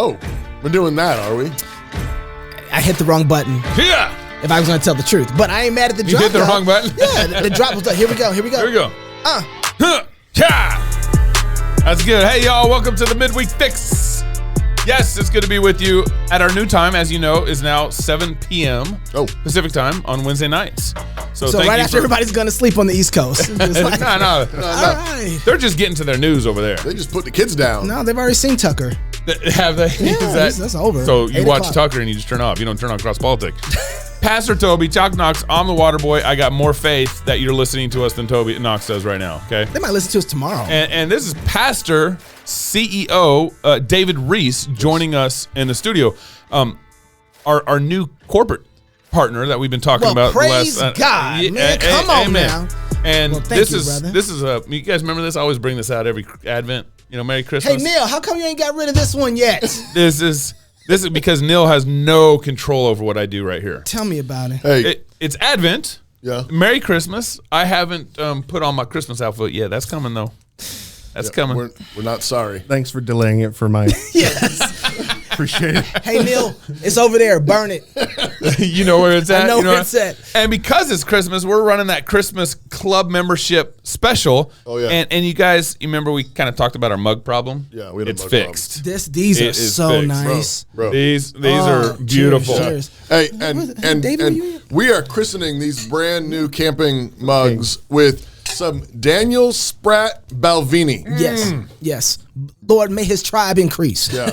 Oh, we're doing that, are we? I hit the wrong button. Yeah. If I was going to tell the truth. But I ain't mad at the drop. You hit the wrong button? Yeah, the drop was like, here we go. Here we go. Yeah. That's good. Hey, y'all. Welcome to the Midweek Fix. Yes, it's good to be with you at our new time, as you know, is now 7 p.m. Pacific time on Wednesday nights. So right after everybody's going to sleep on the East Coast. Like, no. Right. They're just getting to their news over there. They just put the kids down. No, they've already seen Tucker. Have they? Yeah, that's over. So you watch 8:00. Tucker and you just turn off. You don't turn on Cross Politics. Pastor Toby, Chalk Knox, I'm the water boy. I got more faith that you're listening to us than Toby Knox does right now, okay? They might listen to us tomorrow. And this is Pastor CEO David Reese joining us in the studio. Our new corporate partner that we've been talking about. Praise God, man. Come on now. And well, this is you guys remember this? I always bring this out every Advent. Merry Christmas. Hey, Neil, how come you ain't got rid of this one yet? This is because Neil has no control over what I do right here. Tell me about it. Hey, it's Advent. Yeah. Merry Christmas. I haven't put on my Christmas outfit yet. That's coming though. That's coming. We're not sorry. Thanks for delaying it for my. Yes. Appreciate it. Hey, Neil, it's over there. Burn it. You know where it's at. I know where it's at. And because it's Christmas, we're running that Christmas club membership special. Oh, yeah. And you guys, you remember we kind of talked about our mug problem? Yeah, we had a it's mug fixed. These are so fixed. nice. Bro. These are beautiful. Cheers. Hey, David, and we are christening these brand new camping mugs with some Daniel Spratt Balvini. Yes. Lord, may his tribe increase. Yeah.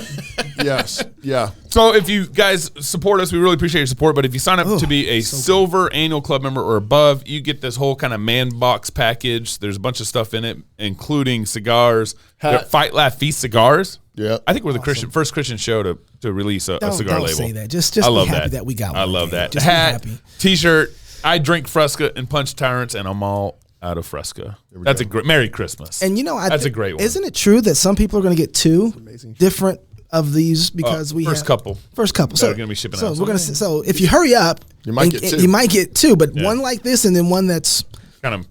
Yes. Yeah. So if you guys support us, we really appreciate your support. But if you sign up to be a silver annual club member or above, you get this whole kind of man box package. There's a bunch of stuff in it, including cigars, Fight, Laugh, Feast cigars. Yeah. I think we're the first Christian show to release a cigar label. Don't say that. Just I love be happy that we got one. I love that. Just Hat, be happy. T-shirt. I drink Fresca and punch tyrants, and I'm all out of Fresca. That's a great Merry Christmas. And that's a great one. Isn't it true that some people are going to get two different of these because first couple. So we're going to be shipping out. So if you hurry up, you might get two. You might get two, but one like this and then one that's kind of.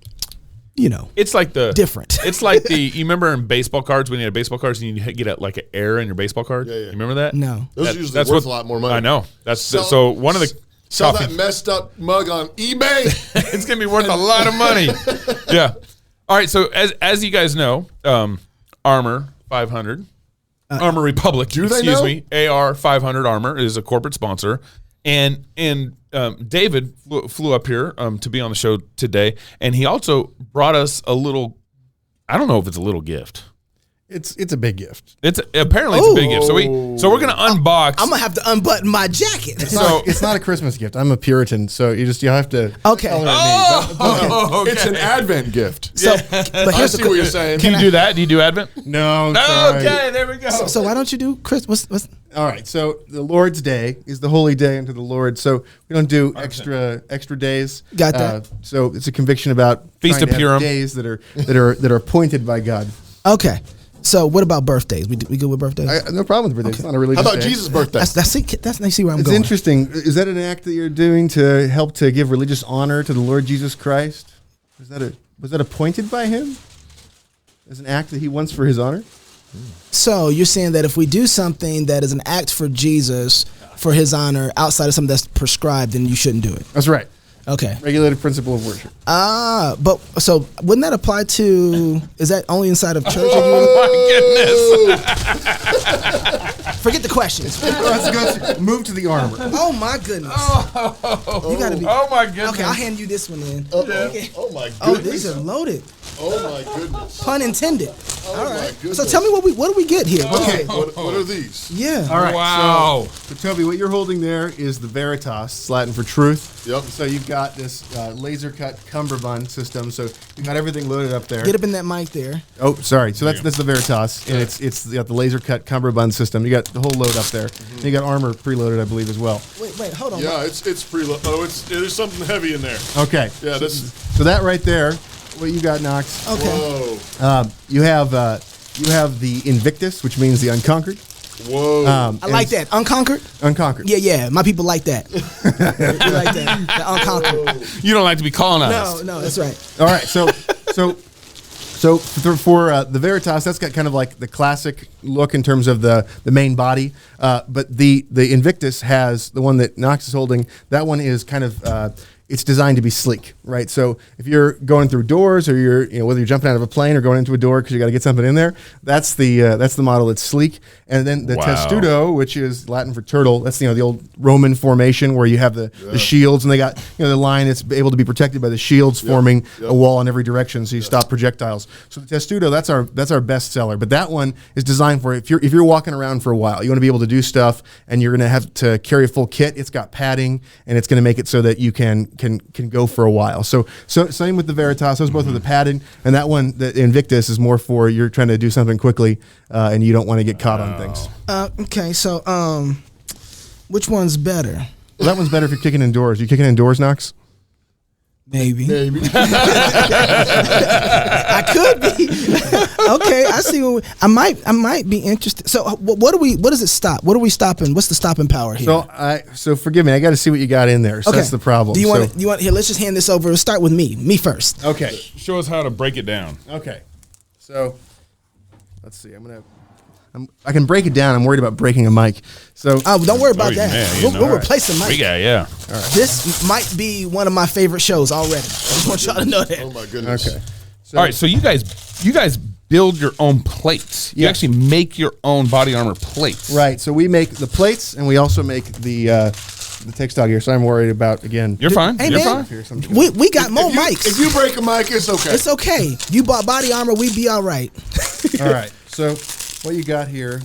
It's like the different. It's like you remember in baseball cards when you had baseball cards and you get like an error in your baseball card. Yeah. You remember that? No, those are usually worth a lot more money. I know. So one of the sell that messed up mug on eBay. It's gonna be worth a lot of money. Yeah. All right. So as you guys know, Armor 500, Armor Republic. Excuse me. AR500 Armor is a corporate sponsor, and David flew up here to be on the show today, and he also brought us a little. I don't know if it's a little gift. It's a big gift. It's apparently a big gift. So we're gonna unbox. I'm gonna have to unbutton my jacket. It's not a Christmas gift. I'm a Puritan, so you have to. Okay. Okay. It's an Advent gift. So, but I see what you're saying. Can you do that? Do you do Advent? No. Okay, there we go. So why don't you do Christmas? All right. So the Lord's Day is the holy day unto the Lord. So we don't do extra days. Got that. So it's a conviction about Feast of Purim days that are appointed by God. Okay. So what about birthdays? We good with birthdays? No problem with birthdays. Okay. It's not a religious How about day. Jesus' birthday? That's nice. See where I'm It's going. interesting. Is that an act that you're doing to help to give religious honor to the Lord Jesus Christ? Was that appointed by him as an act that he wants for his honor? So you're saying that if we do something that is an act for Jesus for his honor outside of something that's prescribed, then you shouldn't do it. That's right. Okay. Regulated principle of worship. But so wouldn't that apply to? Is that only inside of church? Oh my goodness! Forget the questions. Let's move to the armor. Oh my goodness! You gotta be. Oh my goodness! Okay, I'll hand you this one then. Okay. Oh my goodness! Oh, these are loaded. Oh my goodness! Pun intended. Oh all right. my goodness. So tell me what do we get here? Okay. What are these? Yeah. All right. Wow. So Toby, what you're holding there is the Veritas, it's Latin for truth. Yep. So you've got this laser cut cummerbund system. So you've got everything loaded up there. Get up in that mic there. Oh, sorry. So that's the Veritas, and it's got the laser cut cummerbund system. You got the whole load up there. And you got armor preloaded, I believe, as well. Wait, hold on. Yeah, it's preload. Oh, there's something heavy in there. Okay. Yeah, so that right there, what you got, Knox? Okay. Whoa. You have the Invictus, which means the unconquered. Whoa. I like that. Unconquered? Unconquered. Yeah. My people like that. We like that. The unconquered. You don't like to be calling on us. No, that's right. All right. So So for the Veritas, that's got kind of like the classic look in terms of the main body. But the Invictus has the one that Knox is holding. That one is kind of it's designed to be sleek, right? So if you're going through doors, or whether you're jumping out of a plane or going into a door because you got to get something in there, that's the model that's sleek. And then the Testudo, which is Latin for turtle, that's the old Roman formation where you have the shields, and they got the line that's able to be protected by the shields forming a wall in every direction, so you stop projectiles. So the Testudo, that's our best seller. But that one is designed for if you're walking around for a while, you want to be able to do stuff, and you're going to have to carry a full kit. It's got padding, and it's going to make it so that you can go for a while. So same with the Veritas. Those both are the padding, and that one, the Invictus, is more for you're trying to do something quickly, and you don't want to get caught on things. Okay, so which one's better? Well, that one's better if you're kicking indoors. You kicking indoors, Knox? Maybe. I could be. Okay, I see. I might be interested. So what does it stop? What are we stopping? What's the stopping power here? So forgive me. I got to see what you got in there. So that's the problem. Do you want here? Let's just hand this over. Let's start with me first. Okay. Show us how to break it down. Okay. So let's see. I can break it down. I'm worried about breaking a mic. So don't worry about that. Man, We'll replace the mic. We got, yeah. All right. This might be one of my favorite shows already. I just want y'all to know that. Oh my goodness. Okay. All right, so you guys build your own plates. You actually make your own body armor plates. Right. So we make the plates, and we also make the textile gear. So I'm worried about, again. You're fine. Hey, You're man, fine. we got more mics. If you break a mic, it's okay. It's okay. You bought body armor, we be all right. All right. So what you got here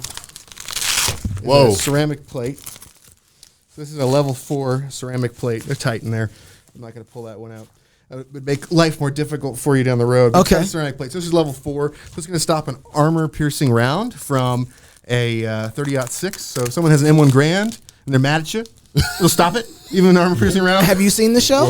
is a ceramic plate. So this is a level 4 ceramic plate. They're tight in there. I'm not going to pull that one out. It would make life more difficult for you down the road. Okay. Ceramic plate. So this is level 4. So it's going to stop an armor-piercing round from a 30-06. So if someone has an M1 Grand and they're mad at you, it'll stop it, even an armor-piercing round. Have you seen the show?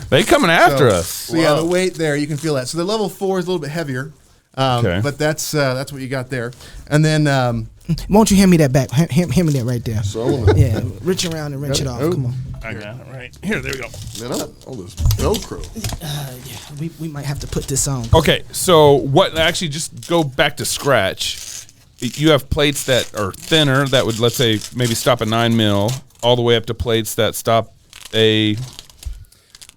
They coming after us. So yeah, the weight there, you can feel that. So the level 4 is a little bit heavier. But that's what you got there. And then won't you hand me that back? Hand me that right there. So Yeah, reach around and wrench it off. Come on. I got it right here. There we go. man, all this Velcro. We might have to put this on. Okay, so what? Actually, just go back to scratch. You have plates that are thinner that would, let's say, maybe stop a 9mm, all the way up to plates that stop a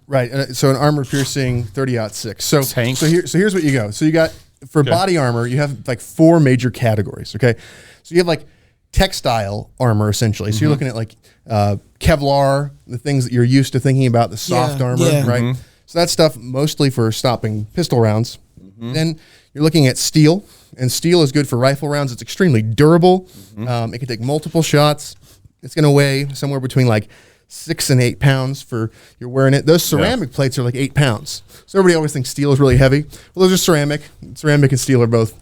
right. So an armor piercing 30-06. So tank. So here's what you go. So you got for body armor, you have like 4 major categories. Okay, so you have like textile armor essentially. So you're looking at like Kevlar, the things that you're used to thinking about, the soft armor, right? So that's stuff mostly for stopping pistol rounds. Then you're looking at steel, and steel is good for rifle rounds. It's extremely durable. It can take multiple shots. It's going to weigh somewhere between like 6 and 8 pounds for you're wearing it. Those ceramic plates are like 8 pounds. So everybody always thinks steel is really heavy. Well, those are ceramic. Ceramic and steel are both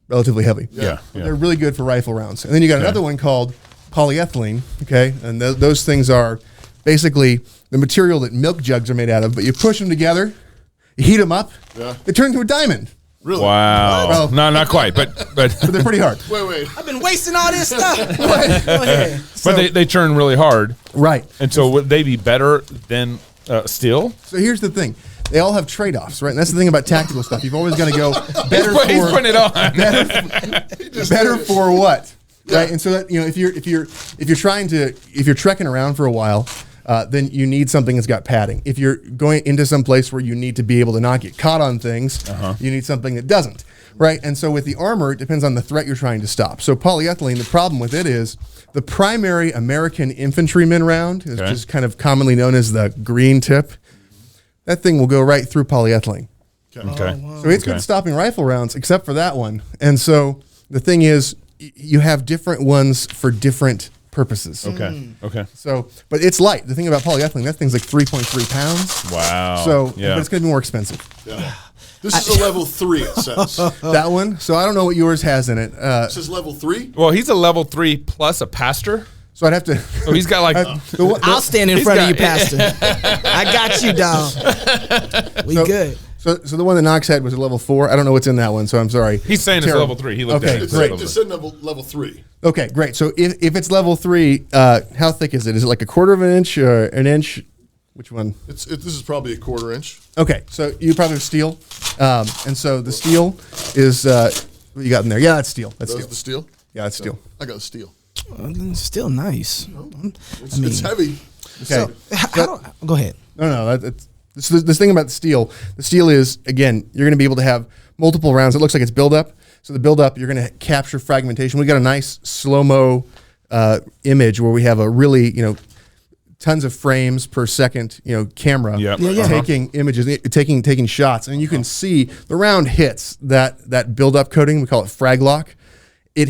relatively heavy. Yeah. They're really good for rifle rounds. And then you got another one called polyethylene, okay? And those things are basically the material that milk jugs are made out of, but you push them together, you heat them up, they turn into a diamond. Really? Wow. Well, no, not quite, but But they're pretty hard. Wait. I've been wasting all this stuff. Go ahead. but they turn really hard. Right. And so would they be better than steel? So here's the thing. They all have trade-offs, right? And that's the thing about tactical stuff. You've always got to go better He's for putting it on. better for what? Right? And so that, if you're trekking around for a while, then you need something that's got padding. If you're going into some place where you need to be able to not get caught on things, you need something that doesn't, right? And so with the armor, it depends on the threat you're trying to stop. So polyethylene, the problem with it is the primary American infantryman round is just kind of commonly known as the green tip. That thing will go right through polyethylene. Okay. So it's good at stopping rifle rounds, except for that one. And so the thing is, you have different ones for different purposes. Okay. So, but it's light. The thing about polyethylene, that thing's like 3.3 pounds. Wow. So, but it's going to be more expensive. Yeah. This is a level 3, it says. That one. So I don't know what yours has in it. This is level 3? Well, he's a level 3 plus a pastor. So I'd have to. So he's got like. I'll stand in front of you, Pastor. I got you, dog. We good. So the one that Knox had was a level 4. I don't know what's in that one, so I'm sorry. He's saying it's level 3. He looked at it. It's in level 3. Okay, great. So if it's level 3, how thick is it? Is it like a quarter of an inch or an inch? Which one? This is probably a 1/4 inch. Okay, so you probably have steel, and so the steel is what you got in there. Yeah, that's steel. That's That's steel. the steel. Yeah, that's steel. I got steel. Still nice. It's heavy. Okay. Go ahead. No, this thing about the steel is, again, you're going to be able to have multiple rounds. It looks like it's buildup. So the buildup, you're going to capture fragmentation. We got a nice slow-mo image where we have a really, tons of frames per second, camera taking images, taking shots. And you can see the round hits that buildup coating. We call it frag lock. It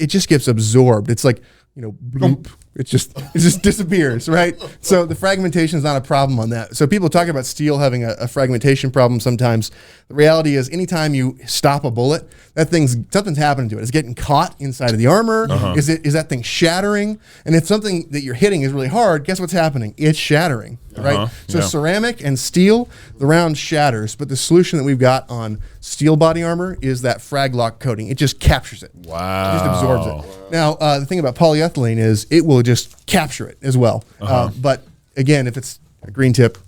just gets absorbed. It's like, bloop. It just disappears, right? So the fragmentation is not a problem on that. So people talk about steel having a fragmentation problem sometimes. The reality is anytime you stop a bullet, something's happening to it. It's getting caught inside of the armor. Is that thing shattering? And if something that you're hitting is really hard, guess what's happening? It's shattering, right? So ceramic and steel, the round shatters, but the solution that we've got on steel body armor is that frag lock coating. It just captures it. Wow. It just absorbs it. Now, the thing about polyethylene is it will just capture it as well. But again, if it's a green tip,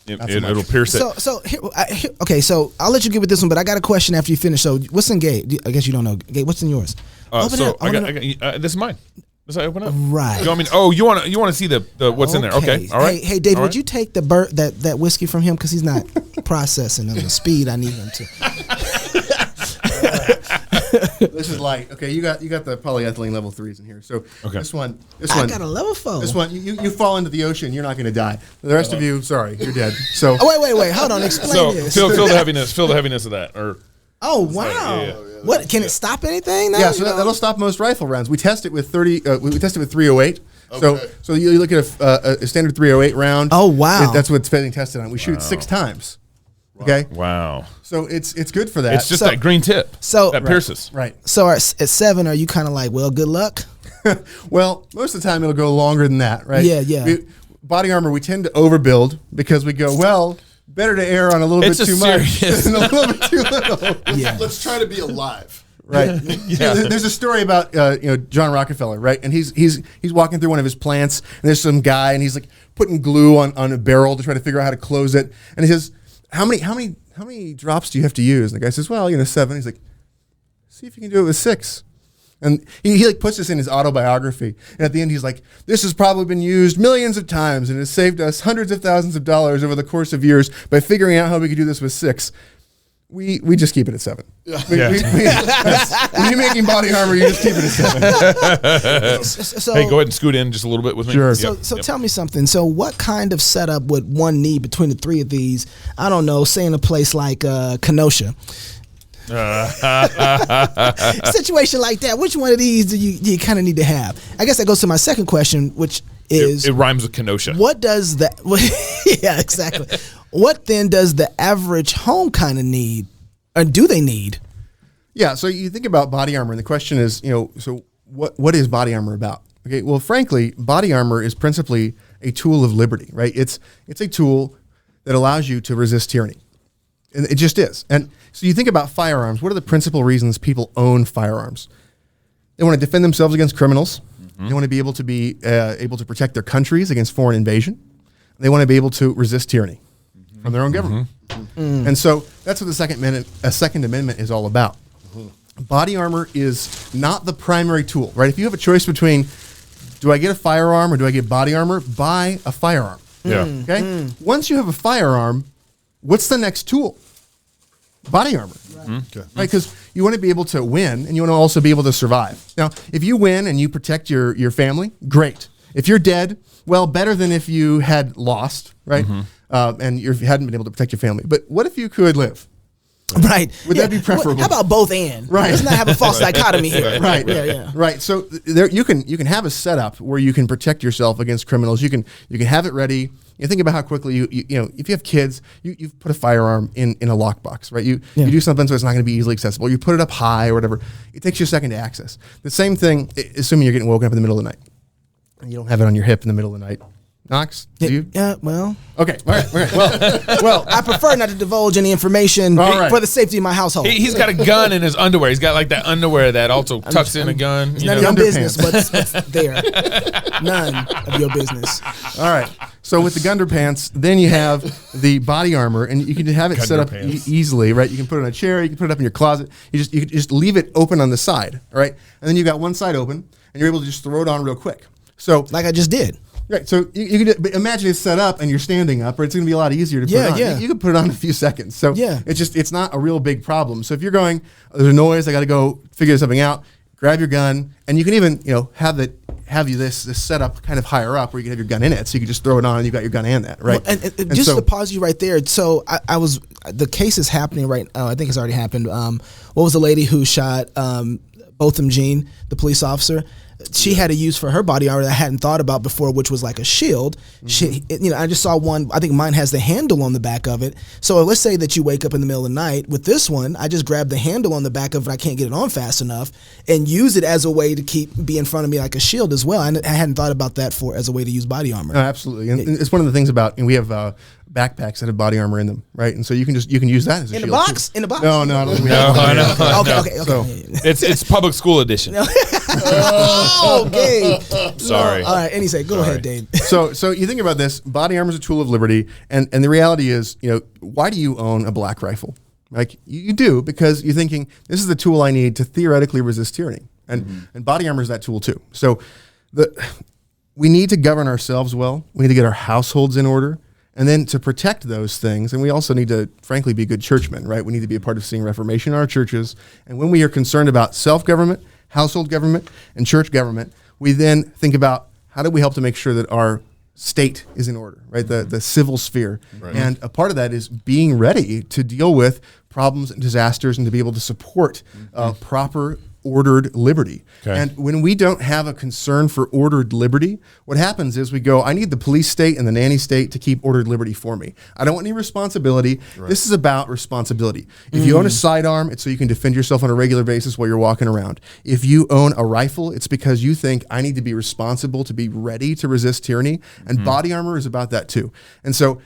it'll pierce it. So I'll let you get with this one, but I got a question after you finish. So what's in Gabe? I guess you don't know. Gabe, what's in yours? This is mine. This I open up. Right. You want to see the what's in there? Okay. All right. Hey, Dave, would you take the that whiskey from him because he's not processing at the speed I need him to. This is light. Okay, you got the polyethylene level 3s in here. So this one, I got a level 4. This one, you fall into the ocean, you're not going to die. The rest of you, sorry, you're dead. So wait, hold on, explain this. Feel the heaviness. Feel the heaviness of that. Oh wow! Yeah. What can it stop anything? Now? Yeah, so that'll stop most rifle rounds. We test it with 30. We test it with 308. So you look at a standard 308 round. Oh wow! That's what's being tested on. We shoot it 6 times. Okay. Wow. So it's good for that. It's just that green tip. That pierces. Right. So at 7, are you kind of like, well, good luck? Well, most of the time it'll go longer than that, right? Yeah. Body armor, we tend to overbuild because we go, well, better to err on a little bit too much than a little bit too little. Let's try to be alive. Right. There's a story about John Rockefeller, right? And he's walking through one of his plants, and there's some guy, and he's like putting glue on a barrel to try to figure out how to close it. And he says, How many drops do you have to use? And the guy says, well, 7. He's like, see if you can do it with 6. And he like puts this in his autobiography. And at the end, he's like, this has probably been used millions of times and has saved us hundreds of thousands of dollars over the course of years by figuring out how we could do this with 6. We just keep it at 7. When you're making body armor, you just keep it at 7. So, hey, go ahead and scoot in just a little bit with me. Sure. So tell me something. So what kind of setup would one need between the 3 of these? I don't know, say in a place like Kenosha. Situation like that. Which one of these do you kind of need to have? I guess that goes to my second question, which is... It rhymes with Kenosha. What does that... Yeah, exactly. What then does the average home kind of need, or do they need? Yeah, so you think about body armor, and the question is, so what is body armor about? Okay, well, frankly, body armor is principally a tool of liberty, right? It's a tool that allows you to resist tyranny. And it just is. And so you think about firearms. What are the principal reasons people own firearms? They want to defend themselves against criminals. They want to be able to protect their countries against foreign invasion. They want to be able to resist tyranny from their own government. And so that's what the Second Amendment is all about. Body armor is not the primary tool, right? If you have a choice between, do I get a firearm or do I get body armor? Buy a firearm. Yeah. Okay. Once you have a firearm, what's the next tool? Body armor. Right? Because you want to be able to win and you want to also be able to survive. Now, if you win and you protect your family, great. If you're dead, well, better than if you had lost, right? And you hadn't been able to protect your family. But what if you could live? Right. Would that be preferable? How about both and? Right. Let's not have a false dichotomy here. Right. Yeah. Right. So you can have a setup where you can protect yourself against criminals. You can have it ready. You think about how quickly you if you have kids, you've put a firearm in a lockbox, right? You do something so it's not going to be easily accessible. You put it up high or whatever. It takes you a second to access. The same thing, assuming you're getting woken up in the middle of the night and you don't have it on your hip in the middle of the night. Knox, do you? Yeah, well. Okay, all right. Well, I prefer not to divulge any information for the safety of my household. He's got a gun in his underwear. He's got like that underwear that also tucks in a gun. It's none of your business what's there. None of your business. All right. So with the underpants, then you have the body armor, and you can have it set up easily, right? You can put it on a chair, you can put it up in your closet. You can just leave it open on the side, right? And then you got one side open, and you're able to just throw it on real quick. So like I just did. Right, so you could imagine it's set up and you're standing up, or it's going to be a lot easier to put it on. Yeah. You can put it on in a few seconds. So Yeah. it's not a real big problem. So if you're going, there's a noise, I got to go figure something out. Grab your gun, and you can even have this set up kind of higher up where you can have your gun in it, so you can just throw it on and you got your gun and that, right? Well, and just to pause you right there. So the case is happening right. I think it's already happened. What was the lady who shot Botham Jean, the police officer? She had a use for her body armor that I hadn't thought about before, which was like a shield. I just saw one. I think mine has the handle on the back of it. So let's say that you wake up in the middle of the night. With this one, I just grab the handle on the back of it. I can't get it on fast enough, and use it as a way to be in front of me like a shield as well. I hadn't thought about that as a way to use body armor. Absolutely, and it's one of the things about we have backpacks that have body armor in them, right? And so you can use that as a shield. In the box? Too. In the box? No, I don't think we have Okay. So, it's public school edition. Okay. Sorry. All right. Go ahead, Dave. So you think about this. Body armor is a tool of liberty, and the reality is, why do you own a black rifle? Like you do because you're thinking this is the tool I need to theoretically resist tyranny, and body armor is that tool too. So we need to govern ourselves well. We need to get our households in order. And then to protect those things, and we also need to, frankly, be good churchmen, right? We need to be a part of seeing Reformation in our churches. And when we are concerned about self-government, household government, and church government, we then think about how do we help to make sure that our state is in order, right? The civil sphere. Right. And a part of that is being ready to deal with problems and disasters and to be able to support proper ordered liberty. Okay. And when we don't have a concern for ordered liberty, what happens is we go, I need the police state and the nanny state to keep ordered liberty for me. I don't want any responsibility. Right. This is about responsibility. If you own a sidearm, it's so you can defend yourself on a regular basis while you're walking around. If you own a rifle, it's because you think I need to be responsible to be ready to resist tyranny. And body armor is about that too. And so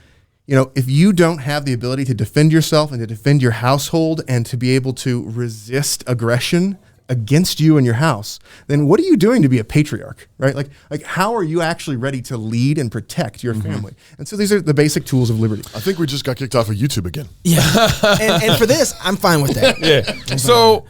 if you don't have the ability to defend yourself and to defend your household and to be able to resist aggression against you and your house, then what are you doing to be a patriarch, right? Like how are you actually ready to lead and protect your family? And so these are the basic tools of liberty. I think we just got kicked off of YouTube again. Yeah, and for this, I'm fine with that. Yeah. So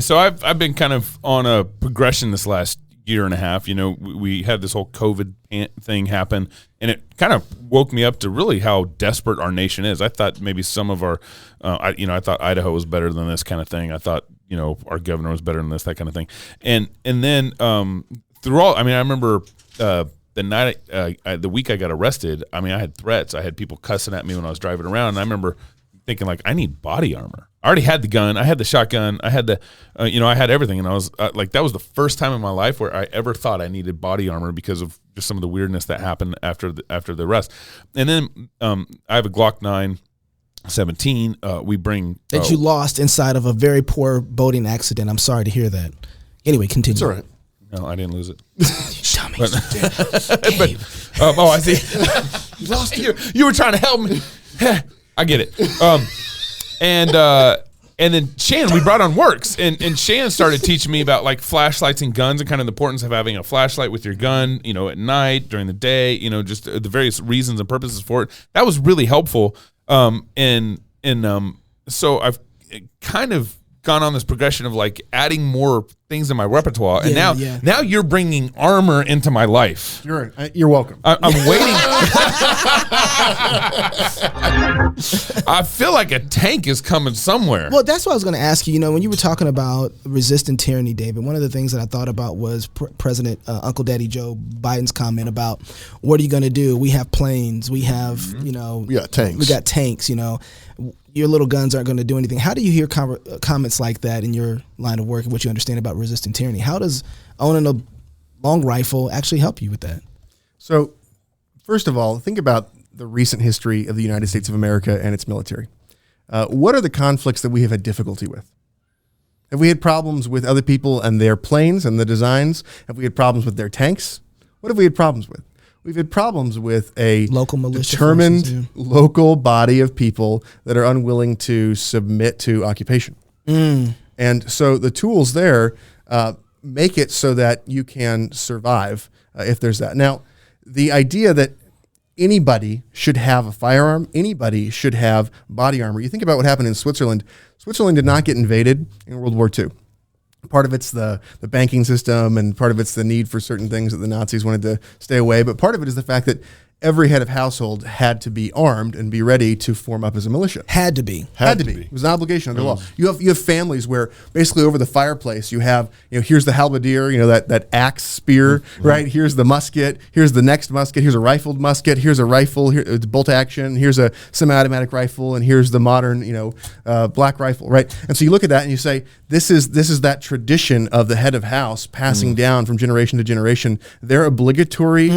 so I've been kind of on a progression this last year and a half. We had this whole COVID thing happen, and it kind of woke me up to really how desperate our nation is. I thought maybe some of our, I thought Idaho was better than this kind of thing. I thought our governor was better than this, that kind of thing. And then through all, I remember the night, the week I got arrested. I had threats. I had people cussing at me when I was driving around, and I remember thinking I need body armor. I already had the gun. I had the shotgun. I had I had everything. And I was that was the first time in my life where I ever thought I needed body armor because of just some of the weirdness that happened after the arrest. And then I have a Glock 9/17. We bring that you lost inside of a very poor boating accident. I'm sorry to hear that. Anyway, continue. It's all right. No, I didn't lose it. Dummy. I see. You lost it. You were trying to help me. I get it. And then Shannon, we brought on Works, and Shannon started teaching me about flashlights and guns and kind of the importance of having a flashlight with your gun, at night, during the day, just the various reasons and purposes for it. That was really helpful. So I've kind of gone on this progression of adding more things in my repertoire, and now you're bringing armor into my life. You're welcome. I'm waiting. I feel like a tank is coming somewhere. Well, that's what I was going to ask you. When you were talking about resisting tyranny, David, one of the things that I thought about was President Uncle Daddy Joe Biden's comment about what are you going to do? We have planes. We have, we got tanks. We got tanks. Your little guns aren't going to do anything. How do you hear comments like that in your line of work and what you understand about resisting tyranny? How does owning a long rifle actually help you with that? So, first of all, think about the recent history of the United States of America and its military. What are the conflicts that we have had difficulty with? Have we had problems with other people and their planes and the designs? Have we had problems with their tanks? What have we had problems with? We've had problems with a local militia determined forces, local body of people that are unwilling to submit to occupation. And so the tools there make it so that you can survive if there's that. Now, the idea that anybody should have a firearm. Anybody should have body armor. You think about what happened in Switzerland. Switzerland did not get invaded in World War II. Part of it's the banking system, and part of it's the need for certain things that the Nazis wanted to stay away. But part of it is the fact that every head of household had to be armed and be ready to form up as a militia. Had to be. Had to be. It was an obligation under law. You have families where basically over the fireplace you have, here's the halberdier, that axe spear, right? Here's the musket. Here's the next musket. Here's a rifled musket. Here's a rifle. It's bolt action. Here's a semi-automatic rifle, and here's the modern, black rifle, right? And so you look at that and you say, this is that tradition of the head of house passing down from generation to generation. Their obligatory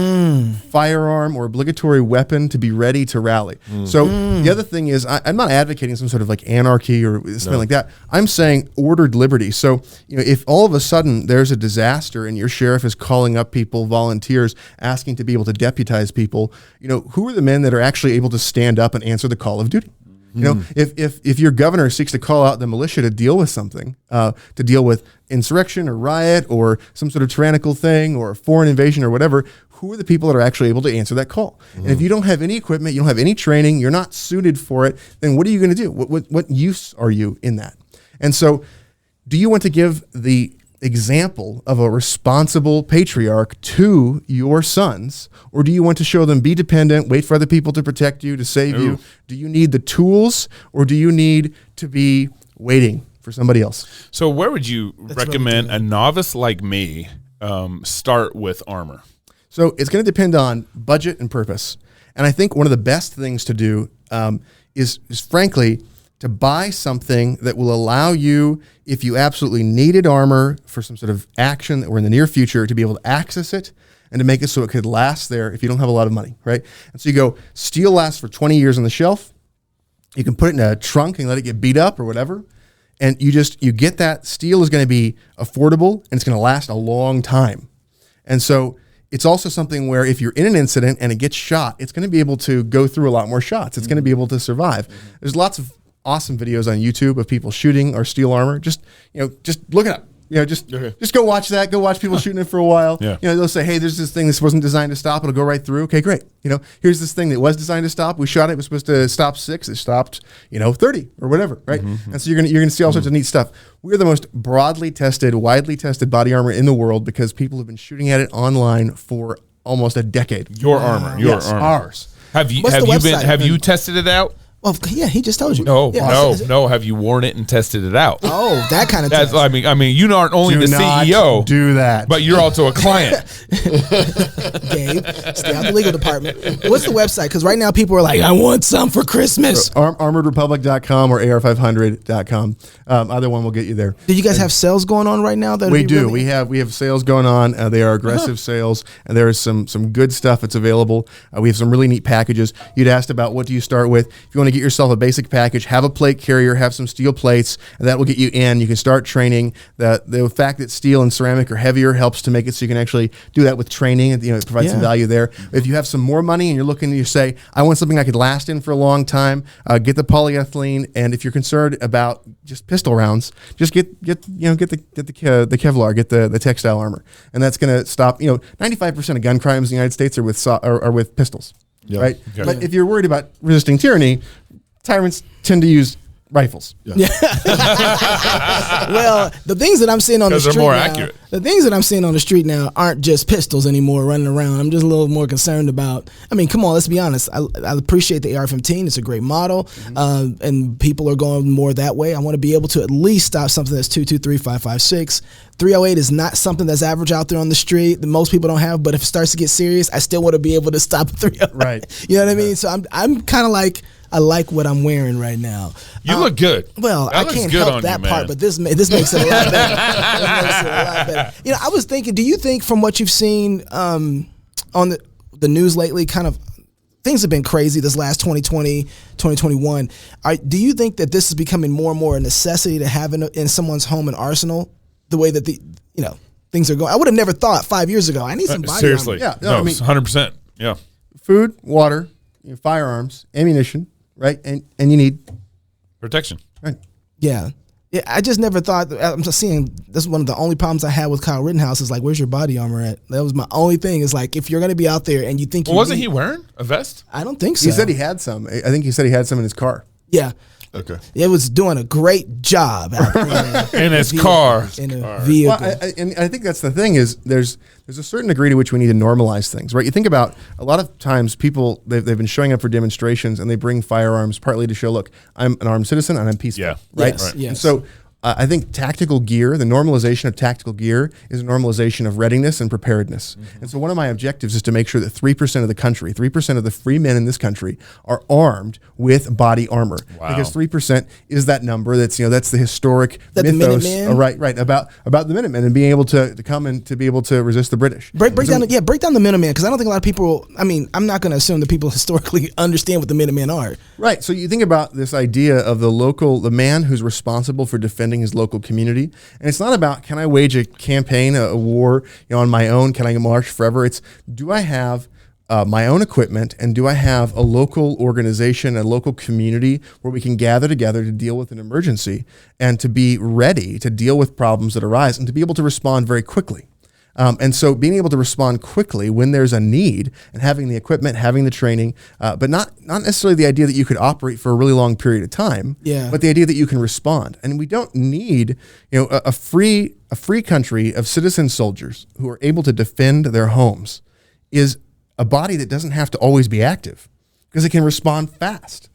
firearm or obligatory weapon to be ready to rally. So the other thing is, I'm not advocating some sort of like anarchy or something like that. I'm saying ordered liberty. So if all of a sudden there's a disaster and your sheriff is calling up people, volunteers, asking to be able to deputize people, who are the men that are actually able to stand up and answer the call of duty? If your governor seeks to call out the militia to deal with something, to deal with insurrection or riot or some sort of tyrannical thing or foreign invasion or whatever, who are the people that are actually able to answer that call? And if you don't have any equipment, you don't have any training, you're not suited for it, then what are you going to do? What use are you in that? And so do you want to give the example of a responsible patriarch to your sons, or do you want to show them be dependent, wait for other people to protect you, to save you? Do you need the tools, or do you need to be waiting for somebody else? So where would you recommend a novice like me start with armor? So it's going to depend on budget and purpose. And I think one of the best things to do is frankly to buy something that will allow you, if you absolutely needed armor for some sort of action or in the near future, to be able to access it and to make it so it could last there if you don't have a lot of money, right? And so you go, steel lasts for 20 years on the shelf. You can put it in a trunk and let it get beat up or whatever. And you get that steel is going to be affordable and it's going to last a long time. And so it's also something where if you're in an incident and it gets shot, it's going to be able to go through a lot more shots. It's going to be able to survive. There's lots of awesome videos on YouTube of people shooting or steel armor. Just look it up. Just go watch that. Go watch people shooting it for a while. Yeah. They'll say, hey, there's this thing. This wasn't designed to stop. It'll go right through. Okay, great. Here's this thing that was designed to stop. We shot it. It was supposed to stop 6. It stopped, 30 or whatever, right? And so you're gonna see all sorts of neat stuff. We're the most broadly tested, widely tested body armor in the world because people have been shooting at it online for almost a decade. Your armor. Yes, ours. Have you tested it out? Well, yeah, he just told you. No. Yeah. Have you worn it and tested it out? Oh, that kind of That's, test. I mean, you aren't only Do the not CEO. do that. But you're also a client. Gabe, stay out the legal department. What's the website? Because right now people are like, I want some for Christmas. ArmoredRepublic.com or AR500.com. Either one will get you there. Do you guys have sales going on right now? We do. We have sales going on. They are aggressive sales, and there is some good stuff that's available. We have some really neat packages. You'd asked about what do you start with. If you want to get yourself a basic package, have a plate carrier, have some steel plates, and that will get you in. You can start training. The fact that steel and ceramic are heavier helps to make it so you can actually do that with training. It provides some value there. If you have some more money and you're looking to say, I want something I could last in for a long time, get the polyethylene. And if you're concerned about just pistol rounds, just get the Kevlar, get the textile armor, and that's going to stop. 95% of gun crimes in the United States are with pistols. Yeah. Right? Okay. But if you're worried about resisting tyranny, tyrants tend to use rifles. Yeah. Well, the things that I'm seeing on the street more now, accurate. The things that I'm seeing on the street now aren't just pistols anymore running around. I'm just a little more concerned about. I mean, come on, let's be honest. I appreciate the AR-15. It's a great model, and people are going more that way. I want to be able to at least stop something that's 223, 5.56. 308 is not something that's average out there on the street that most people don't have. But if it starts to get serious, I still want to be able to stop a 308. Right. You know what I mean? So I'm kind of like. I like what I'm wearing right now. You look good. Well, I can't help that part, but this makes it a lot better. This makes it a lot better. I was thinking, do you think from what you've seen on the news lately, kind of things have been crazy this last 2020, 2021. Do you think that this is becoming more and more a necessity to have in someone's home an arsenal the way that things are going? I would have never thought 5 years ago. I need some body seriously. armor. Yeah, no, 100%. Yeah. Food, water, firearms, ammunition. Right, and you need protection. Right. Yeah. Yeah, I just never thought. I'm just seeing this is one of the only problems I had with Kyle Rittenhouse is like, where's your body armor at? That was my only thing. Is like, if you're going to be out there and you think wasn't he wearing a vest? I don't think so. He said he had some. I think he said he had some in his car. Yeah. Okay. It was doing a great job out there In his car. In a vehicle. Well, and I think that's the thing is there's a certain degree to which we need to normalize things, right? You think about a lot of times people, they've been showing up for demonstrations and they bring firearms partly to show, look, I'm an armed citizen and I'm peaceful, Yeah. right? Yes, yes. And so I think tactical gear, the normalization of tactical gear is a normalization of readiness and preparedness. And so one of my objectives is to make sure that 3% of the country, 3% of the free men in this country are armed with body armor. Wow. Because 3% is that number that's, that's the historic That the mythos. Minutemen? Right, about the Minutemen and being able to come and to be able to resist the British. break down the Minutemen, because I don't think a lot of people, I'm not going to assume that people historically understand what the Minutemen are. Right. So you think about this idea of the man who's responsible for defending his local community. And it's not about, can I wage a campaign, a war, on my own? Can I march forever? It's, do I have my own equipment, and do I have a local organization, a local community where we can gather together to deal with an emergency and to be ready to deal with problems that arise and to be able to respond very quickly. And so being able to respond quickly when there's a need and having the equipment, having the training, but not necessarily the idea that you could operate for a really long period of time, but the idea that you can respond. And we don't need, a free country of citizen soldiers who are able to defend their homes is a body that doesn't have to always be active because it can respond fast.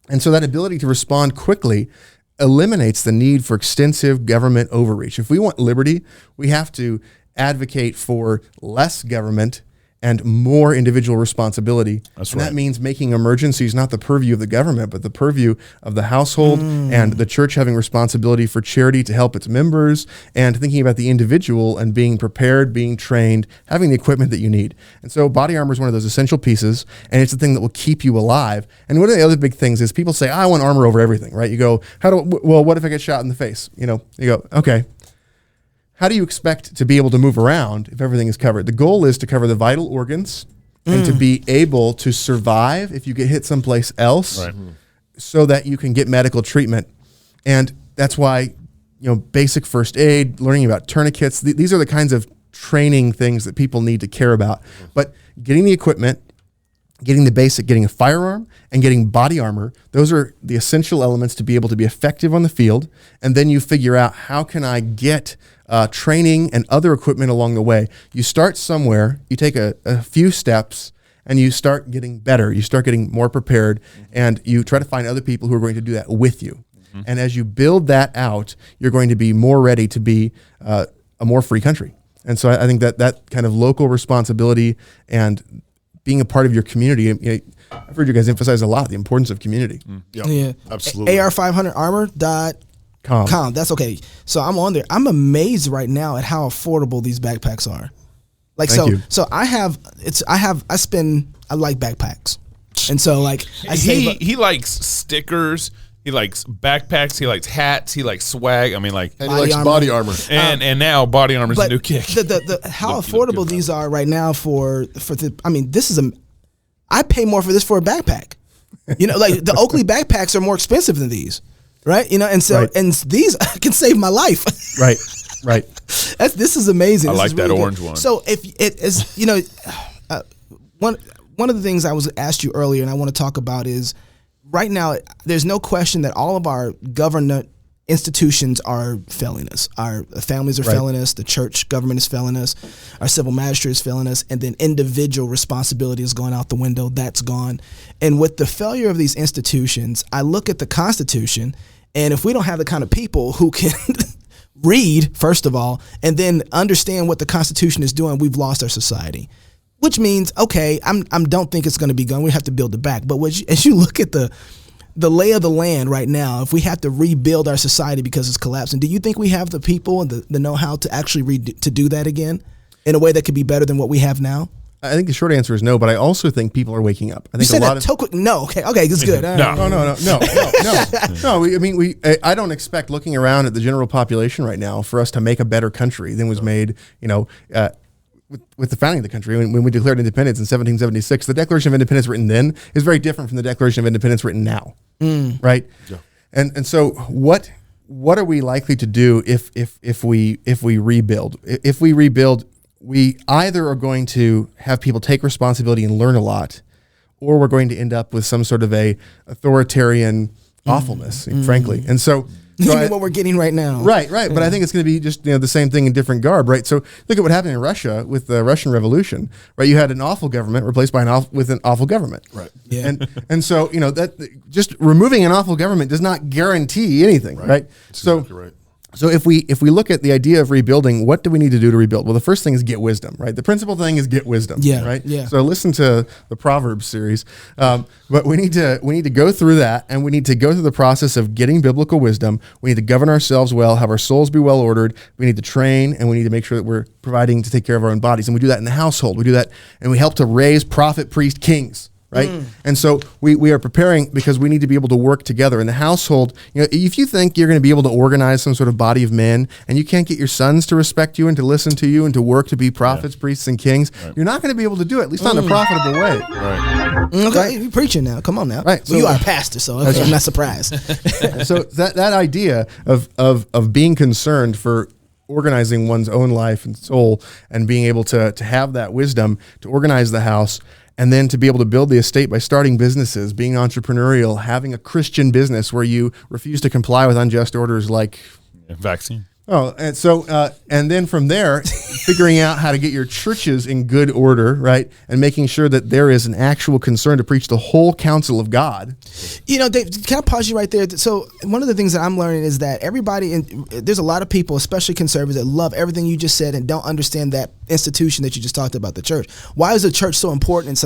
And so that ability to respond quickly eliminates the need for extensive government overreach. If we want liberty, we have to advocate for less government and more individual responsibility. That's and right. that means making emergencies not the purview of the government, but the purview of the household and the church having responsibility for charity to help its members and thinking about the individual and being prepared, being trained, having the equipment that you need. And so body armor is one of those essential pieces, and it's the thing that will keep you alive. And one of the other big things is people say, I want armor over everything, right? You go, what if I get shot in the face? You go, okay. How do you expect to be able to move around if everything is covered? The goal is to cover the vital organs and to be able to survive if you get hit someplace else so that you can get medical treatment. And that's why, basic first aid, learning about tourniquets, these are the kinds of training things that people need to care about. But getting the equipment, getting a firearm, and getting body armor, those are the essential elements to be able to be effective on the field. And then you figure out, how can I get training and other equipment along the way? You start somewhere, you take a few steps, and you start getting better. You start getting more prepared, and you try to find other people who are going to do that with you. And as you build that out, you're going to be more ready to be a more free country. And so I think that kind of local responsibility and being a part of your community, I've heard you guys emphasize a lot the importance of community. Yeah, absolutely. AR500 armor.com. That's okay. So I'm on there. I'm amazed right now at how affordable these backpacks are. Like, Thank you. so I like backpacks, and so like he likes stickers. He likes backpacks. He likes hats. He likes swag. I mean, like, And he likes body armor. and now body armor is a new kick. How affordable these are right now I pay more for this for a backpack. Like the Oakley backpacks are more expensive than these, right? And so and these can save my life. Right. This is amazing. I This like is that really orange good. one. So if it is, one of the things I was asked you earlier, and I want to talk about is, right now, there's no question that all of our government institutions are failing us. Our families are failing us. The church government is failing us. Our civil magistrate is failing us. And then individual responsibility is going out the window. That's gone. And with the failure of these institutions, I look at the Constitution, and if we don't have the kind of people who can read, first of all, and then understand what the Constitution is doing, we've lost our society. Which means, okay, I don't think it's going to be gone. We have to build it back. But as you look at the lay of the land right now, if we have to rebuild our society because it's collapsing, do you think we have the people and the know-how to actually to do that again in a way that could be better than what we have now? I think the short answer is no, but I also think people are waking up. I think You said that so quick. No, okay, that's good. All right. No. I don't expect, looking around at the general population right now, for us to make a better country than was made, with the founding of the country. When we declared independence in 1776, the Declaration of Independence written then is very different from the Declaration of Independence written now, right? Yeah. And so what what are we likely to do if we rebuild? If we rebuild, we either are going to have people take responsibility and learn a lot, or we're going to end up with some sort of a authoritarian awfulness, frankly. And so what we're getting right now. Right. But I think it's going to be just the same thing in different garb, right? So look at what happened in Russia with the Russian Revolution, right? You had an awful government replaced by with an awful government, right? Yeah. And so that just removing an awful government does not guarantee anything, right? So exactly right. So if we look at the idea of rebuilding, what do we need to do to rebuild? Well, the first thing is get wisdom, right? The principal thing is get wisdom, right? Yeah. So listen to the Proverbs series, but we need to go through that, and we need to go through the process of getting biblical wisdom. We need to govern ourselves well, have our souls be well ordered. We need to train, and we need to make sure that we're providing to take care of our own bodies, and we do that in the household. We do that, and we help to raise prophet, priest, kings. Right. And so we are preparing because we need to be able to work together in the household. If you think you're going to be able to organize some sort of body of men and you can't get your sons to respect you and to listen to you and to work to be prophets, priests, and kings, you're not going to be able to do it, at least not in a profitable way. Right. Okay, you're preaching now. Come on now. Right. So you are a pastor, so okay, I'm not surprised. So that idea of being concerned for organizing one's own life and soul and being able to have that wisdom to organize the house, and then to be able to build the estate by starting businesses, being entrepreneurial, having a Christian business where you refuse to comply with unjust orders like vaccine. Oh, and so, and then from there, figuring out how to get your churches in good order, right? And making sure that there is an actual concern to preach the whole counsel of God. Dave, can I pause you right there? So one of the things that I'm learning is that there's a lot of people, especially conservatives, that love everything you just said and don't understand that institution that you just talked about, the church. Why is the church so important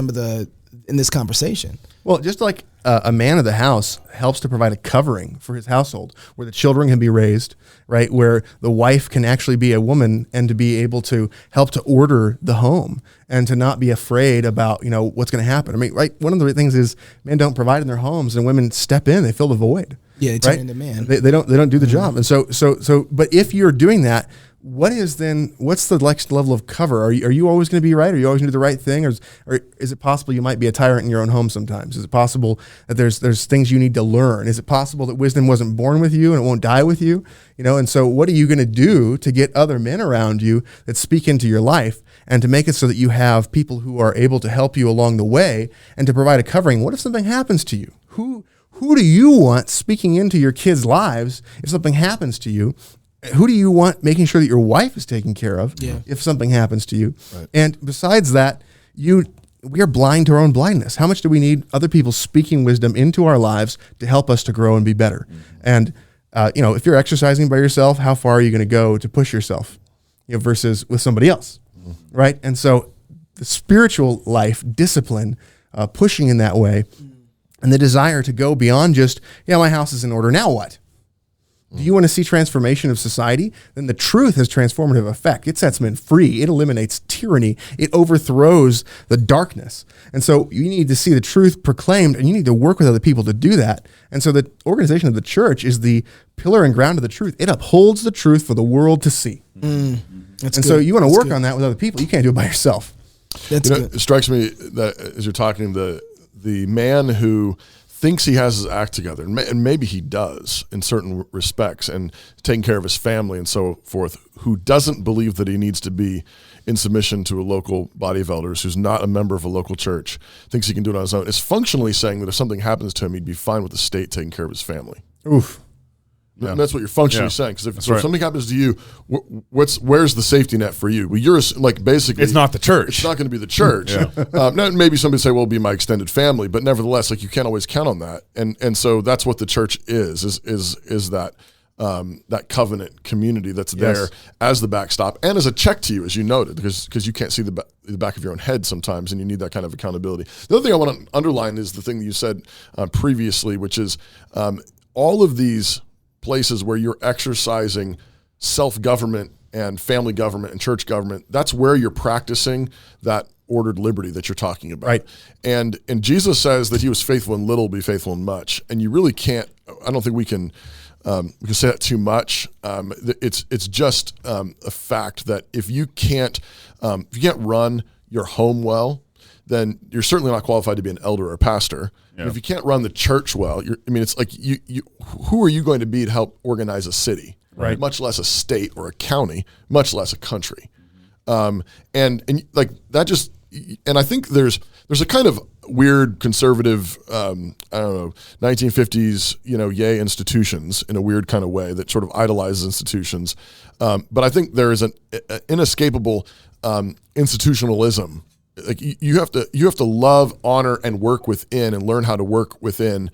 in this conversation? Well, just like a man of the house helps to provide a covering for his household where the children can be raised, right? Where the wife can actually be a woman and to be able to help to order the home and to not be afraid about, what's going to happen. I mean, right? One of the things is men don't provide in their homes and women step in, they fill the void. Yeah, they turn into man. They don't do the job. And so, but if you're doing that, what's the next level of cover? Are you always going to be right? Are you always going to do the right thing? Or is it possible you might be a tyrant in your own home sometimes? Is it possible that there's things you need to learn? Is it possible that wisdom wasn't born with you and it won't die with you? And so what are you going to do to get other men around you that speak into your life and to make it so that you have people who are able to help you along the way and to provide a covering? What if something happens to you? Who do you want speaking into your kids' lives if something happens to you? Who do you want making sure that your wife is taken care of if something happens to you? Right. And besides that, we are blind to our own blindness. How much do we need other people speaking wisdom into our lives to help us to grow and be better? Mm-hmm. And, if you're exercising by yourself, how far are you going to go to push yourself, versus with somebody else, right? And so the spiritual life, discipline, pushing in that way, and the desire to go beyond just, my house is in order, now what? Do you want to see transformation of society? Then the truth has transformative effect. It sets men free. It eliminates tyranny. It overthrows the darkness. And so you need to see the truth proclaimed, and you need to work with other people to do that. And so the organization of the church is the pillar and ground of the truth. It upholds the truth for the world to see. So you want to work on that with other people. You can't do it by yourself. That's good. It strikes me that as you're talking, the man who thinks he has his act together, and maybe he does in certain respects, and taking care of his family and so forth, who doesn't believe that he needs to be in submission to a local body of elders, who's not a member of a local church, thinks he can do it on his own, is functionally saying that if something happens to him, he'd be fine with the state taking care of his family. Oof. Yeah. And that's what you're functionally saying. Because if something happens to you, where's the safety net for you? Well, you're basically, it's not the church. It's not going to be the church. Now, maybe somebody say, well, it'll be my extended family, but nevertheless, you can't always count on that. And so that's what the church is that that covenant community that's there as the backstop and as a check to you, as you noted, because you can't see the back of your own head sometimes, and you need that kind of accountability. The other thing I want to underline is the thing that you said previously, which is all of these places where you're exercising self-government and family government and church government, that's where you're practicing that ordered liberty that you're talking about. Right. And Jesus says that he was faithful in little, be faithful in much. And you really can't, I don't think we can say that too much. It's just a fact that if you can't run your home well, then you're certainly not qualified to be an elder or a pastor. Yeah. And if you can't run the church well, it's like you who are you going to be to help organize a city, right? Much less a state or a county, much less a country. And like that just, and I think there's a kind of weird conservative, I don't know, 1950s, yay institutions in a weird kind of way that sort of idolizes institutions. But I think there is an inescapable institutionalism. Like you have to love, honor, and work within, and learn how to work within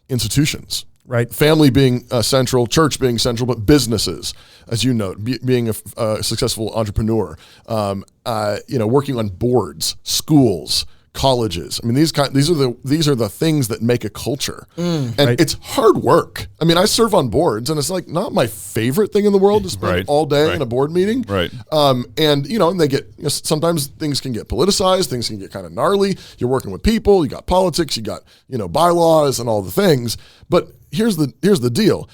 institutions. Right. Family being central, church being central, but businesses, as you note, being a successful entrepreneur, working on boards, schools, colleges. I mean, these are the things that make a culture, and right. It's hard work. I mean, I serve on boards, and it's like not my favorite thing in the world to spend Right. all day Right. in a board meeting. Right. And they get sometimes things can get politicized, things can get kind of gnarly. You're working with people, you got politics, you got bylaws and all the things. But here's the deal.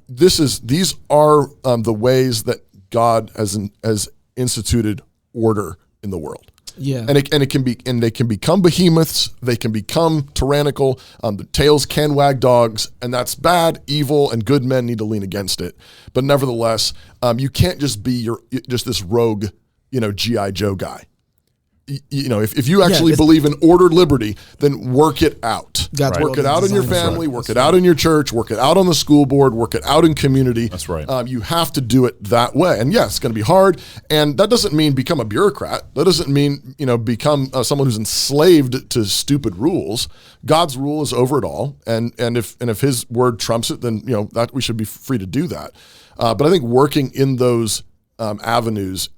These are the ways that God has instituted order in the world. Yeah, and they can become behemoths. They can become tyrannical. The tails can wag dogs, and that's bad, evil, and good men need to lean against it. But nevertheless, you can't just be just this rogue, GI Joe guy. If you actually believe in ordered liberty, then work it out. God's Work it out in your family, right. work it out in your church, work it out on the school board, work it out in community. That's right. You have to do it that way. And yes, it's going to be hard. And that doesn't mean become a bureaucrat. That doesn't mean, become someone who's enslaved to stupid rules. God's rule is over it all. And if his word trumps it, then, that we should be free to do that. But I think working in those avenues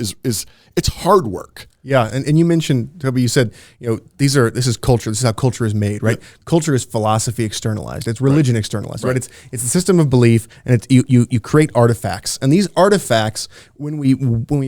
it's hard work. Yeah, and you mentioned, Toby, you said, this is culture. This is how culture is made, right? Yep. Culture is philosophy externalized. It's religion externalized, right? It's a system of belief, and you create artifacts. And these artifacts, when we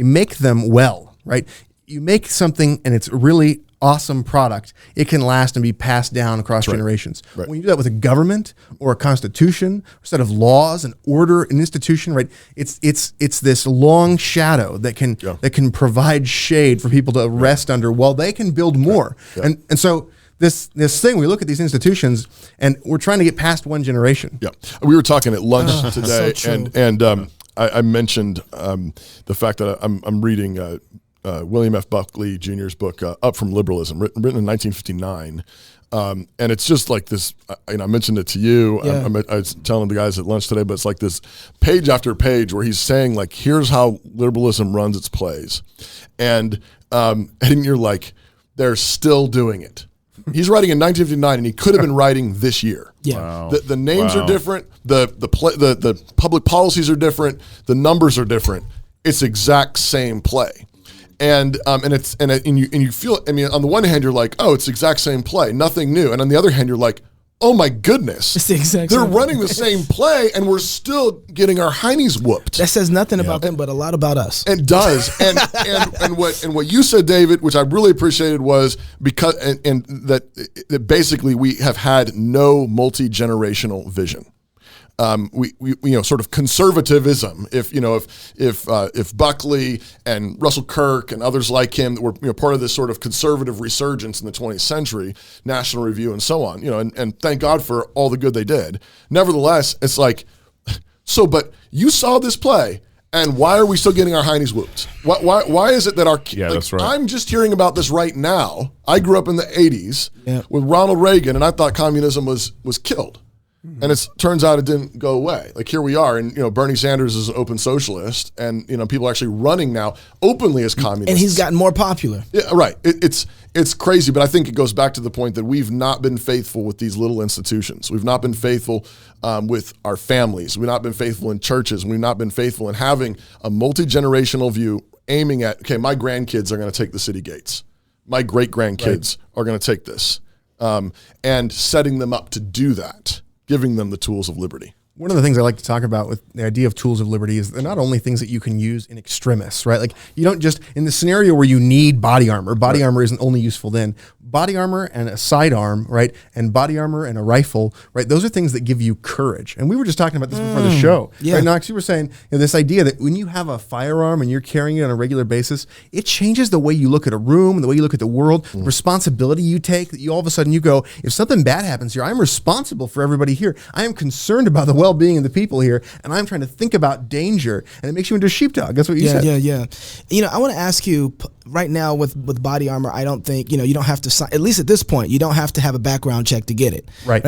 make them well, right? You make something and it's really awesome product, it can last and be passed down across generations. Right. When you do that with a government or a constitution, a set of laws, an order, an institution, right? It's this long shadow that can provide shade for people to rest under while they can build more. Yeah. And so this thing, we look at these institutions and we're trying to get past one generation. Yeah, we were talking at lunch today, so true. and I mentioned the fact that I'm reading William F. Buckley Jr.'s book, Up from Liberalism, written in 1959. And it's just like this, I mentioned it to you. Yeah. I was telling the guys at lunch today, but it's like this page after page where he's saying, like, here's how liberalism runs its plays. And you're like, they're still doing it. He's writing in 1959, and he could have been writing this year. Yeah. Wow. The names Wow. are different. The public policies are different. The numbers are different. It's exact same play. And you feel, I mean, on the one hand, you're like, oh, it's the exact same play, nothing new. And on the other hand, you're like, oh my goodness, It's the exact they're same running the same play and we're still getting our heinies whooped. That says nothing about them, but a lot about us. It does. And what you said, David, which I really appreciated, was because that basically we have had no multi-generational vision. We sort of conservatism. If Buckley and Russell Kirk and others like him that were part of this sort of conservative resurgence in the 20th century, National Review and so on, and thank God for all the good they did. Nevertheless, it's like, but you saw this play. And why are we still getting our heinies whooped? Why is it that that's right. I'm just hearing about this right now. I grew up in the 80s Yeah. with Ronald Reagan, and I thought communism was killed. And it turns out it didn't go away. Like here we are, and Bernie Sanders is an open socialist, and people are actually running now openly as communists. And he's gotten more popular. Yeah, right. It's crazy, but I think it goes back to the point that we've not been faithful with these little institutions. We've not been faithful with our families. We've not been faithful in churches. We've not been faithful in having a multi-generational view aiming at, okay, my grandkids are going to take the city gates. My great-grandkids are going to take this. And setting them up to do that. Giving them the tools of liberty. One of the things I like to talk about with the idea of tools of liberty is they're not only things that you can use in extremis, right? Like you don't just, in the scenario where you need body armor armor isn't only useful then. Body armor and a sidearm, right? And body armor and a rifle, right? Those are things that give you courage. And we were just talking about this before the show. Yeah. Right, Knox, you were saying this idea that when you have a firearm and you're carrying it on a regular basis, it changes the way you look at a room, the way you look at the world, the responsibility you take, that you all of a sudden you go, if something bad happens here, I'm responsible for everybody here. I am concerned about the well-being of the people here, and I'm trying to think about danger, and it makes you into a sheepdog. That's what you said. Yeah. I want to ask you right now with body armor, I don't think, you don't have to sign, at least at this point, you don't have to have a background check to get it. Right.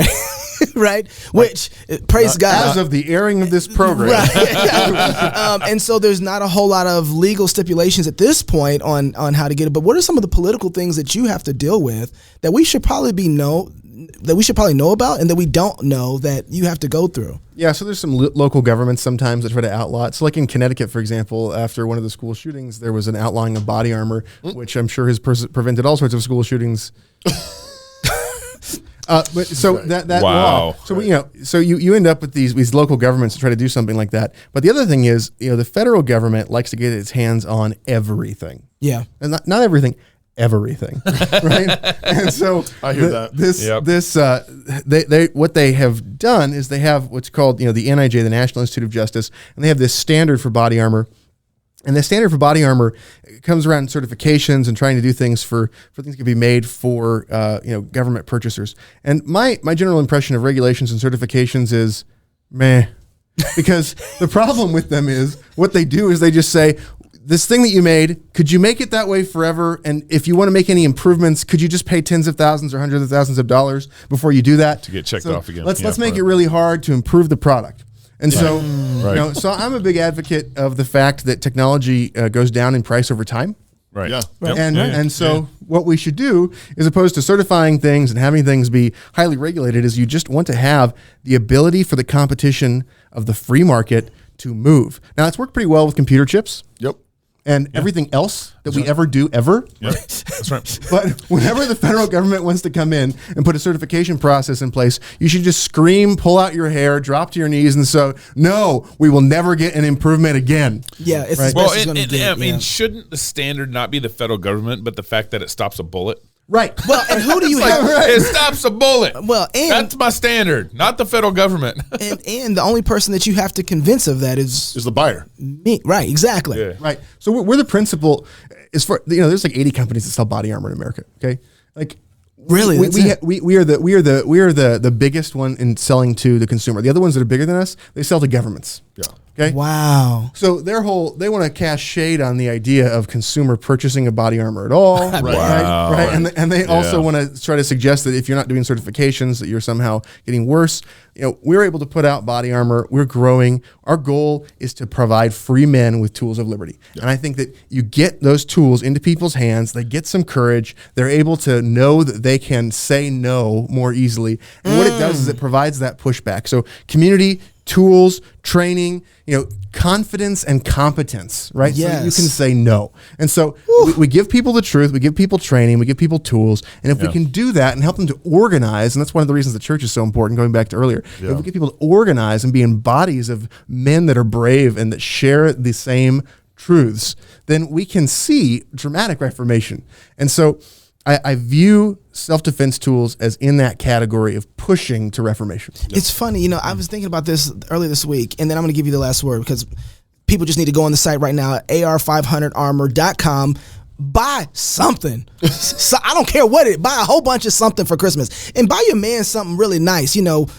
Right? Which, praise God. As of the airing of this program. Right. And so there's not a whole lot of legal stipulations at this point on how to get it. But what are some of the political things that you have to deal with that we should probably know about and that we don't know that you have to go through? Yeah, so there's some local governments sometimes that try to outlaw it. So like in Connecticut, for example, after one of the school shootings, there was an outlawing of body armor, which I'm sure has prevented all sorts of school shootings. But so that law, so so you end up with these local governments to try to do something like that. But the other thing is, the federal government likes to get its hands on everything. Yeah, and not everything. Everything, right? And so I hear that. What they have done is they have what's called the NIJ, the National Institute of Justice, and they have this standard for body armor. And the standard for body armor comes around certifications and trying to do things for things to be made for government purchasers. And my general impression of regulations and certifications is meh, because the problem with them is what they do is they just say, this thing that you made, could you make it that way forever? And if you want to make any improvements, could you just pay tens of thousands or hundreds of thousands of dollars before you do that? To get checked off again. Let's make it really hard to improve the product. And so, so I'm a big advocate of the fact that technology goes down in price over time. Right. Yeah. And so what we should do, as opposed to certifying things and having things be highly regulated, is you just want to have the ability for the competition of the free market to move. Now, it's worked pretty well with computer chips. Yep. And everything else that we ever do ever. Yep. That's right. But whenever the federal government wants to come in and put a certification process in place, you should just scream, pull out your hair, drop to your knees, and so, no, we will never get an improvement again. Yeah, it's right? as best it's going to get. I mean, shouldn't the standard not be the federal government, but the fact that it stops a bullet? Right. Well, and who do you have? It stops a bullet. Well, and that's my standard, not the federal government. and the only person that you have to convince of that is the buyer. Me. Right. Exactly. Yeah. Right. So we're the principal. As for there's like 80 companies that sell body armor in America. Okay. Like. Really, we are the biggest one in selling to the consumer. The other ones that are bigger than us, they sell to governments. Yeah. Okay. Wow. So they want to cast shade on the idea of consumer purchasing of body armor at all. Right. Wow. Right. And they also want to try to suggest that if you're not doing certifications, that you're somehow getting worse. We're able to put out body armor. We're growing. Our goal is to provide free men with tools of liberty. Yeah. And I think that you get those tools into people's hands. They get some courage. They're able to know that they can say no more easily. And what it does is it provides that pushback. So community, tools, training, confidence and competence, right? Yes. So you can say no. And so we give people the truth, we give people training, we give people tools. And if we can do that and help them to organize, and that's one of the reasons the church is so important, going back to earlier, if we get people to organize and be in bodies of men that are brave and that share the same truths, then we can see dramatic reformation. And so I view self-defense tools as in that category of pushing to reformation. It's funny, I was thinking about this earlier this week, and then I'm going to give you the last word because people just need to go on the site right now at AR500armor.com. Buy something. So I don't care what buy a whole bunch of something for Christmas, and buy your man something really nice.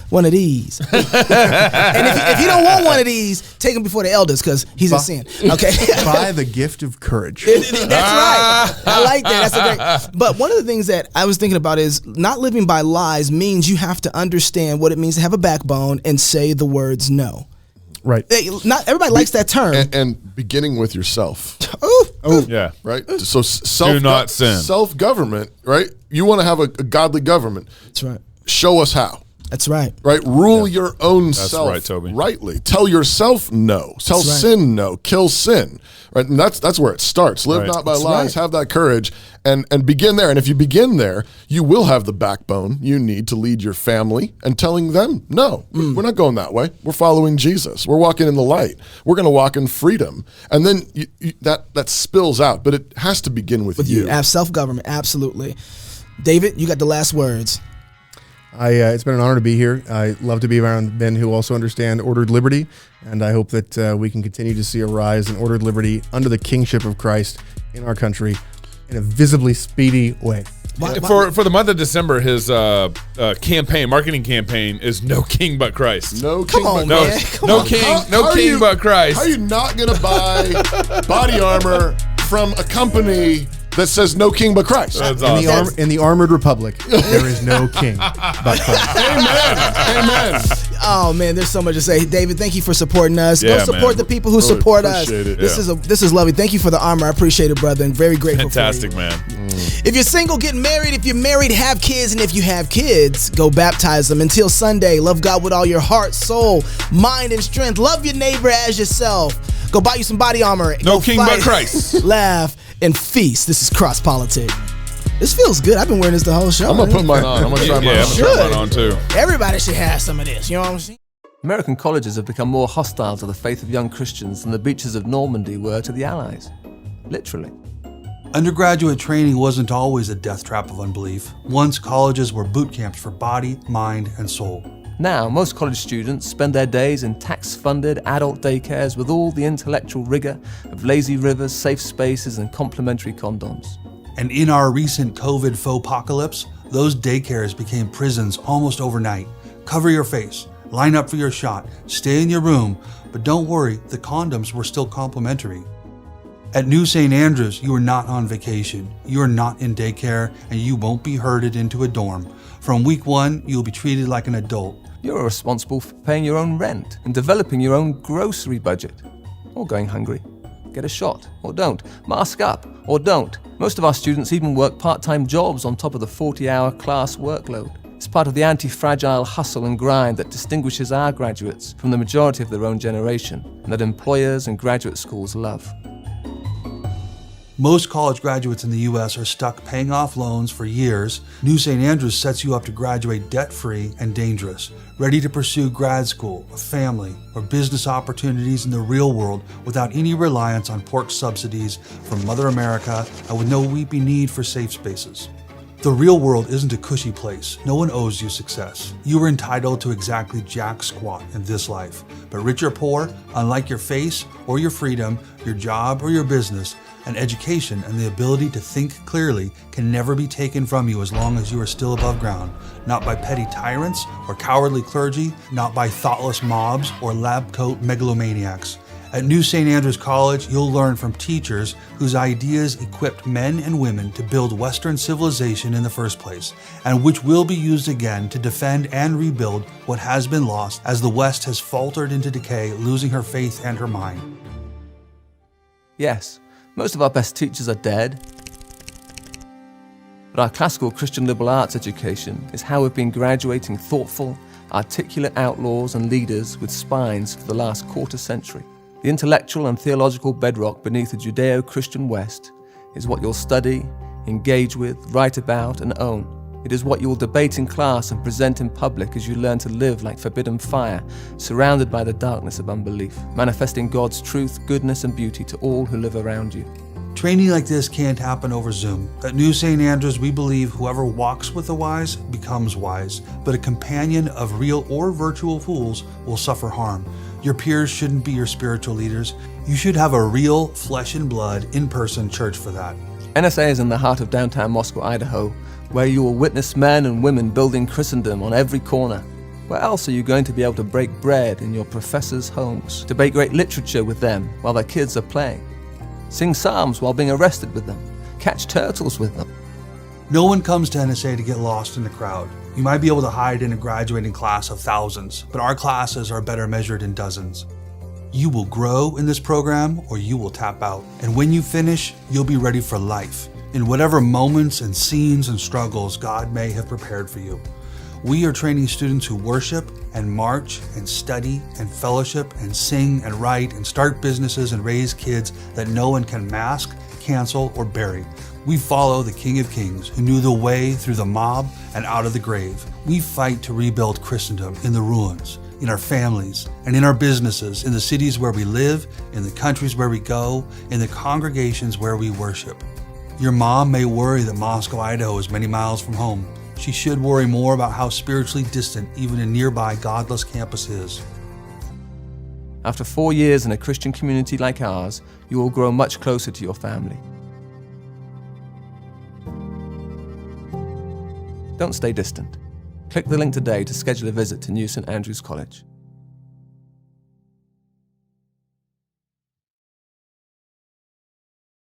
One of these. And if you don't want one of these, take him before the elders because he's a sin. Okay. Buy the gift of courage. That's right. I like that. That's a great. But one of the things that I was thinking about is not living by lies means you have to understand what it means to have a backbone and say the words no. Right. Not everybody likes that term. And beginning with yourself. Oh, yeah. Right. So do not sin. Self-government, right? You want to have a godly government. That's right. Show us how. That's right. Right? Rule your own self right, Toby. rightly. Tell yourself no. Tell right. sin no. Kill sin. Right? And that's where it starts. Live Right. not by That's lies. right. Have that courage and begin there. And if you begin there, you will have the backbone you need to lead your family and telling them, no, we're not going that way. We're following Jesus. We're walking in the light. We're going to walk in freedom. And then that spills out, but it has to begin with you. Have self-government, absolutely. David, you got the last words. It's been an honor to be here. I love to be around men who also understand ordered liberty, and I hope that we can continue to see a rise in ordered liberty under the kingship of Christ in our country in a visibly speedy way. For the month of December, his marketing campaign is "No King but Christ." No king on, but man. Christ. No king but Christ. How are you not going to buy body armor from a company that says no king but Christ? That's awesome. In the armored republic, there is no king but Christ. Amen. Oh man, there's so much to say. David, thank you for supporting us. Yeah, Go support man. the people who Really support us. appreciate it. This is lovely. Thank you for the armor. I appreciate it, brother, and very grateful Fantastic, for you. man. If you're single, get married. If you're married, have kids. And if you have kids, go baptize them. Until Sunday, love God with all your heart, soul, mind, and strength. Love your neighbor as yourself. Go buy you some body armor. No Go king fight, but Christ. Laugh and feast. This is Cross Politic. This feels good. I've been wearing this the whole show. I'm going to put mine on. I'm going to try mine Yeah, on. I'm gonna try mine on too. Everybody should have some of this. You know what I'm saying? American colleges have become more hostile to the faith of young Christians than the beaches of Normandy were to the Allies. Literally. Undergraduate training wasn't always a death trap of unbelief. Once colleges were boot camps for body, mind, and soul. Now, most college students spend their days in tax-funded adult daycares with all the intellectual rigor of lazy rivers, safe spaces, and complimentary condoms. And in our recent COVID faux-apocalypse, those daycares became prisons almost overnight. Cover your face, line up for your shot, stay in your room, but don't worry, the condoms were still complimentary. At New St. Andrews, you are not on vacation, you are not in daycare, and you won't be herded into a dorm. From week one, you'll be treated like an adult. You're responsible for paying your own rent and developing your own grocery budget. Or going hungry. Get a shot, or don't. Mask up, or don't. Most of our students even work part-time jobs on top of the 40-hour class workload. It's part of the anti-fragile hustle and grind that distinguishes our graduates from the majority of their own generation, and that employers and graduate schools love. Most college graduates in the U.S. are stuck paying off loans for years. New St. Andrews sets you up to graduate debt-free and dangerous, ready to pursue grad school, a family, or business opportunities in the real world without any reliance on pork subsidies from Mother America and with no weepy need for safe spaces. The real world isn't a cushy place. No one owes you success. You are entitled to exactly jack squat in this life. But rich or poor, unlike your face or your freedom, your job or your business, an education and the ability to think clearly can never be taken from you as long as you are still above ground. Not by petty tyrants or cowardly clergy, not by thoughtless mobs or lab coat megalomaniacs. At New St. Andrews College, you'll learn from teachers whose ideas equipped men and women to build Western civilization in the first place, and which will be used again to defend and rebuild what has been lost as the West has faltered into decay, losing her faith and her mind. Yes, most of our best teachers are dead. But our classical Christian liberal arts education is how we've been graduating thoughtful, articulate outlaws and leaders with spines for the last quarter century. The intellectual and theological bedrock beneath the Judeo-Christian West is what you'll study, engage with, write about, and own. It is what you will debate in class and present in public as you learn to live like forbidden fire, surrounded by the darkness of unbelief, manifesting God's truth, goodness, and beauty to all who live around you. Training like this can't happen over Zoom. At New St. Andrews, we believe whoever walks with the wise becomes wise, but a companion of real or virtual fools will suffer harm. Your peers shouldn't be your spiritual leaders. You should have a real flesh and blood in-person church for that. NSA is in the heart of downtown Moscow, Idaho, where you will witness men and women building Christendom on every corner. Where else are you going to be able to break bread in your professors' homes, debate great literature with them while their kids are playing, sing psalms while being arrested with them, catch turtles with them? No one comes to NSA to get lost in the crowd. You might be able to hide in a graduating class of thousands, but our classes are better measured in dozens. You will grow in this program or you will tap out. And when you finish, you'll be ready for life, in whatever moments and scenes and struggles God may have prepared for you. We are training students who worship and march and study and fellowship and sing and write and start businesses and raise kids that no one can mask, cancel, or bury. We follow the King of Kings who knew the way through the mob and out of the grave. We fight to rebuild Christendom in the ruins, in our families, and in our businesses, in the cities where we live, in the countries where we go, in the congregations where we worship. Your mom may worry that Moscow, Idaho is many miles from home. She should worry more about how spiritually distant even a nearby godless campus is. After 4 years in a Christian community like ours, you will grow much closer to your family. Don't stay distant. Click the link today to schedule a visit to New St. Andrews College.